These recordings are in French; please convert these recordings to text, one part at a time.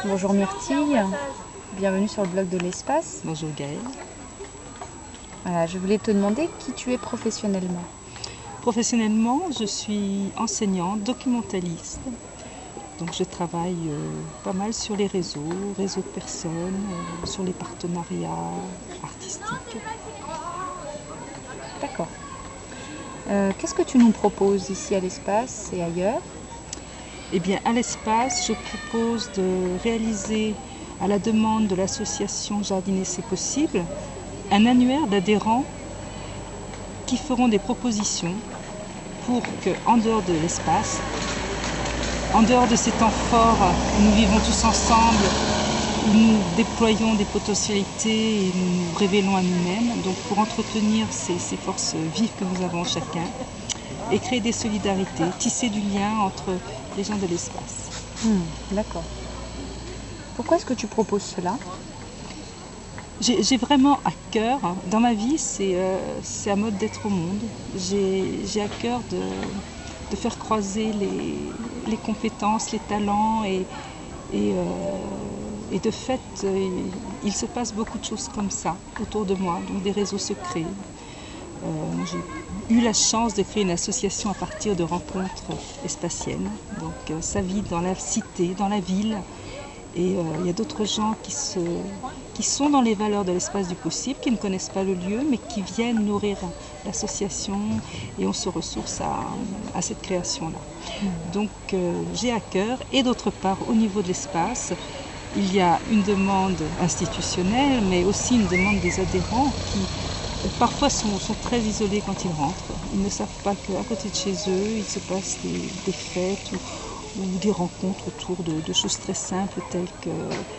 Bonjour Myrtille, bienvenue sur le blog de l'espace. Bonjour Gaëlle. Voilà, je voulais te demander qui tu es professionnellement. Professionnellement, je suis enseignante, documentaliste. Donc je travaille pas mal sur les réseaux de personnes, sur les partenariats artistiques. D'accord. Qu'est-ce que tu nous proposes ici à l'espace et ailleurs? Eh bien, à l'espace, je propose de réaliser, à la demande de l'association Jardiner c'est possible, un annuaire d'adhérents qui feront des propositions pour qu'en dehors de l'espace, en dehors de ces temps forts où nous vivons tous ensemble, où nous déployons des potentialités et nous nous révélons à nous-mêmes, donc pour entretenir ces forces vives que nous avons chacun, et créer des solidarités, tisser du lien entre les gens de l'espace. D'accord. Pourquoi est-ce que tu proposes cela? J'ai vraiment à cœur, dans ma vie, c'est un mode d'être au monde. J'ai à cœur de faire croiser les compétences, les talents et de fait, il se passe beaucoup de choses comme ça autour de moi, donc des réseaux se créent. J'ai eu la chance de créer une association à partir de rencontres espaciennes. Donc ça vit dans la cité, dans la ville. Et il y a d'autres gens qui sont dans les valeurs de l'espace du possible, qui ne connaissent pas le lieu, mais qui viennent nourrir l'association et on se ressource à cette création-là. Donc j'ai à cœur, et d'autre part, au niveau de l'espace, il y a une demande institutionnelle, mais aussi une demande des adhérents qui parfois sont très isolés quand ils rentrent. Ils ne savent pas qu'à côté de chez eux, il se passe des fêtes ou des rencontres autour de choses très simples telles que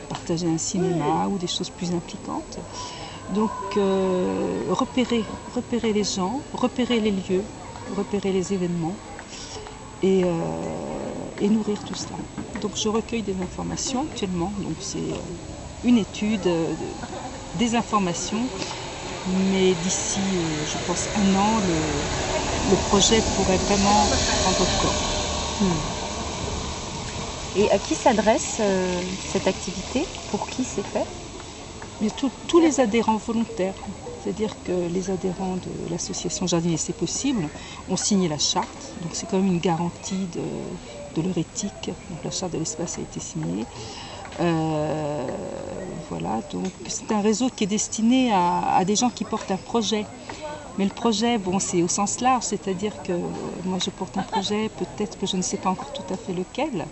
partager un cinéma ou des choses plus impliquantes. Donc repérer les gens, repérer les lieux, repérer les événements et nourrir tout cela. Donc je recueille des informations actuellement, donc c'est une étude, des informations, mais d'ici, je pense, un an, le projet pourrait vraiment prendre corps. Et à qui s'adresse cette activité? Pour qui c'est fait? Mais tous les adhérents volontaires, c'est-à-dire que les adhérents de l'association Jardiner c'est possible ont signé la charte, donc c'est quand même une garantie de leur éthique. Donc la charte de l'espace a été signée. Voilà, donc c'est un réseau qui est destiné à des gens qui portent un projet. Mais le projet, bon, c'est au sens large, c'est-à-dire que moi je porte un projet, peut-être que je ne sais pas encore tout à fait lequel,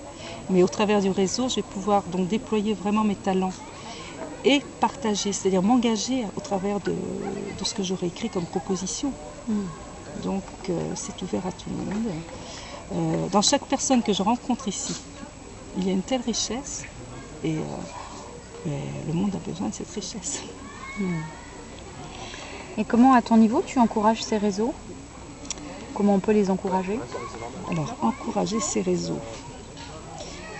mais au travers du réseau, je vais pouvoir donc déployer vraiment mes talents et partager, c'est-à-dire m'engager au travers de ce que j'aurais écrit comme proposition. Donc c'est ouvert à tout le monde. Dans chaque personne que je rencontre ici, il y a une telle richesse et le monde a besoin de cette richesse. Et comment, à ton niveau, tu encourages ces réseaux? Comment on peut les encourager? Alors, encourager ces réseaux.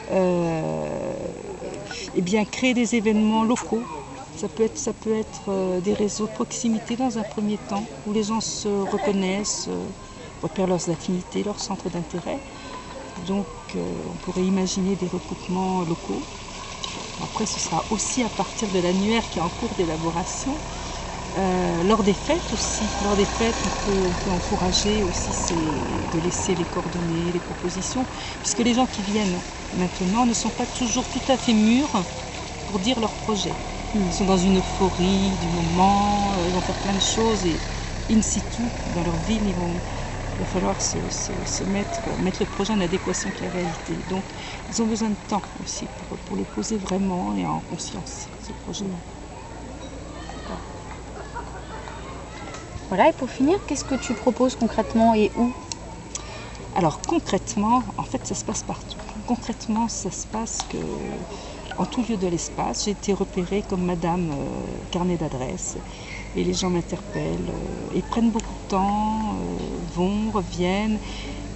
Eh bien, créer des événements locaux. Ça peut être des réseaux de proximité dans un premier temps, où les gens se reconnaissent, repèrent leurs affinités, leurs centres d'intérêt. Donc, on pourrait imaginer des recoupements locaux. Après, ce sera aussi à partir de l'annuaire qui est en cours d'élaboration. Lors des fêtes aussi, lors des fêtes, on peut encourager aussi de laisser les coordonnées, les propositions, puisque les gens qui viennent maintenant ne sont pas toujours tout à fait mûrs pour dire leur projet. Ils sont dans une euphorie du moment, ils vont faire plein de choses et in situ, dans leur ville, il va falloir mettre le projet en adéquation avec la réalité. Donc, ils ont besoin de temps aussi pour le poser vraiment et en conscience, ce projet-là. Voilà, et pour finir, qu'est-ce que tu proposes concrètement et où? Alors concrètement, en fait, ça se passe partout. Concrètement, ça se passe en tout lieu de l'espace. J'ai été repérée comme Madame Carnet d'adresse et les gens m'interpellent et prennent beaucoup de temps, vont, reviennent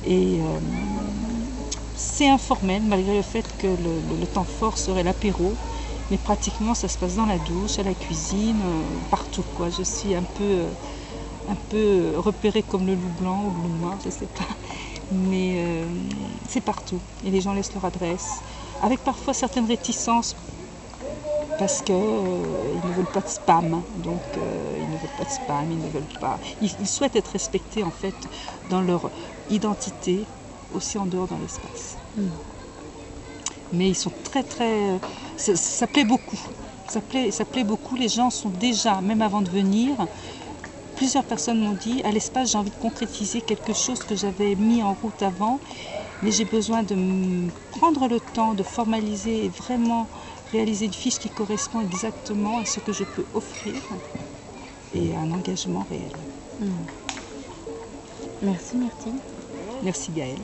et c'est informel malgré le fait que le temps fort serait l'apéro. Mais pratiquement, ça se passe dans la douche, à la cuisine, partout, quoi. Je suis un peu repérée comme le loup blanc ou le loup noir, je ne sais pas. Mais c'est partout. Et les gens laissent leur adresse. avec parfois certaines réticences parce qu'ils ne veulent pas de spam, donc ils ne veulent pas de spam, ils ne veulent pas... Ils souhaitent être respectés en fait dans leur identité, aussi en dehors dans l'espace. Mais ils sont très très... Ça plaît beaucoup, ça plaît beaucoup, les gens sont déjà, même avant de venir, plusieurs personnes m'ont dit, à l'espace j'ai envie de concrétiser quelque chose que j'avais mis en route avant, mais j'ai besoin de prendre le temps de formaliser et vraiment réaliser une fiche qui correspond exactement à ce que je peux offrir et à un engagement réel. Merci Myrtille. Merci Gaëlle.